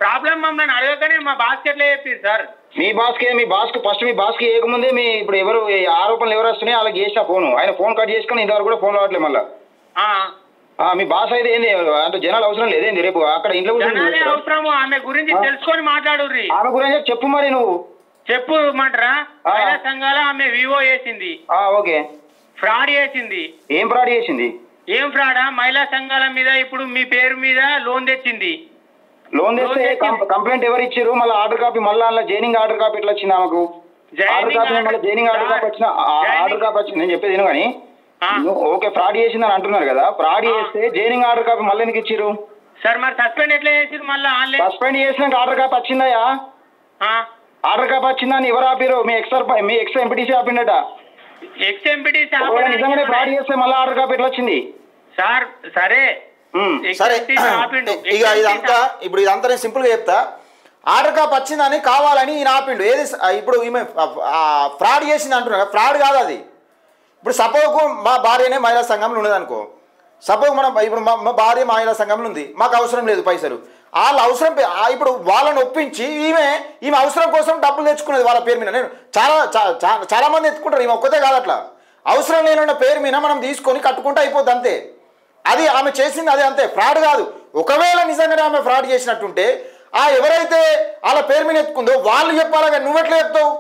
Problem మమ్మల్ని అడగకనే మా బాస్కెట్లో చెప్పారు సార్. మీ బాస్కి ఫస్ట్ మీ బాస్కి ఏకముందే మీ ఇప్పుడు ఎవరు ఆరోపణలు ఎవరు వస్తున్నాయి వాళ్ళకి చేసిన ఫోను ఆయన ఫోన్ కట్ చేసుకుని ఇంతవరకు కూడా ఫోన్ రావట్లేదు మళ్ళీ. మీ బాస్ అయితే ఏంది అంటే జనాలు అవసరం లేదేంది రేపు అక్కడ ఇంట్లో అవసరము ఆమె గురించి తెలుసుకొని మాట్లాడు. ఆమె గురించి చెప్పు మరి నువ్వు చెప్పు మంటరా మహిళా సంఘాల ఆమె వివో చేసింది. ఓకే ఫ్రాడ్ చేసింది. ఏం ఫ్రాడ్ చేసింది? ఏం ఫ్రాడా? మహిళా సంఘాల మీద ఇప్పుడు మీ పేరు మీద లోన్ తెచ్చింది. లోన్ తెస్తే కంప్లైంట్ ఎవరు ఇచ్చారు? మళ్ళీ ఆర్డర్ కాపీ మళ్ళీ అలా జైనింగ్ ఆర్డర్ కాపీ ఎట్లా వచ్చింది ఆమెకు? ఆర్డర్ కాపీ మళ్ళీ జైనింగ్ ఆర్డర్ కాపీ వచ్చిన ఆర్డర్ కాపీ వచ్చింది. నేను చెప్పేది ఏను కానీ ఓకే ఫ్రాడ్ చేసింది అని అంటున్నారు కదా, ఫ్రాడ్ చేస్తే జైనింగ్ ఆర్డర్ కాపీ మళ్ళీ ఎందుకు ఇచ్చారు సార్? మరి సస్పెండ్ ఎట్లా చేసిరు? మళ్ళీ ఆన్లైన్ సస్పెండ్ చేసినాక ఆర్డర్ కాపీ వచ్చిందయా? ఆర్డర్ కాపీ వచ్చిందని ఎవరు ఆపిరు? మీ ఎక్స్ ఎంపీటీసీ ఆపిండట. ఎక్స్ ఎంపీటీసీ నిజంగానే ఫ్రాడ్ చేస్తే మళ్ళీ ఆర్డర్ కాపీ ఎట్లా వచ్చింది సార్? సరే సరే ఇక ఇదంతా ఇప్పుడు ఇదంతా నేను సింపుల్గా చెప్తా. ఆర్డర్ కాపీ వచ్చిందని కావాలని ఈయన ఆపిండు. ఏది ఇప్పుడు ఈమె ఫ్రాడ్ చేసింది అంటున్నా, ఫ్రాడ్ కాదు అది. ఇప్పుడు సపోజ్ మా భార్యనే మహిళా సంఘంలో ఉన్నదనుకో, సపోజ్ మనం ఇప్పుడు మా భార్య మహిళా సంఘంలో ఉంది, మాకు అవసరం లేదు పైసలు, వాళ్ళ అవసరం ఇప్పుడు వాళ్ళని ఒప్పించి ఈమె అవసరం కోసం డబ్బులు తెచ్చుకునేది వాళ్ళ పేరు మీద. నేను చాలా మంది ఎత్తుకుంటారు, ఈమె ఒక్కతే కాదు అట్లా. అవసరం లేనున్న పేరు మీద మనం తీసుకొని కట్టుకుంటే అయిపోద్ది అంతే. అది ఆమె చేసింది అదే, అంతే, ఫ్రాడ్ కాదు. ఒకవేళ నిజంగానే ఆమె ఫ్రాడ్ చేసినట్టుంటే ఎవరైతే వాళ్ళ పేరు మీద ఎత్తుకుందో వాళ్ళు చెప్పాలి, నువ్వెట్లా చెప్తావు?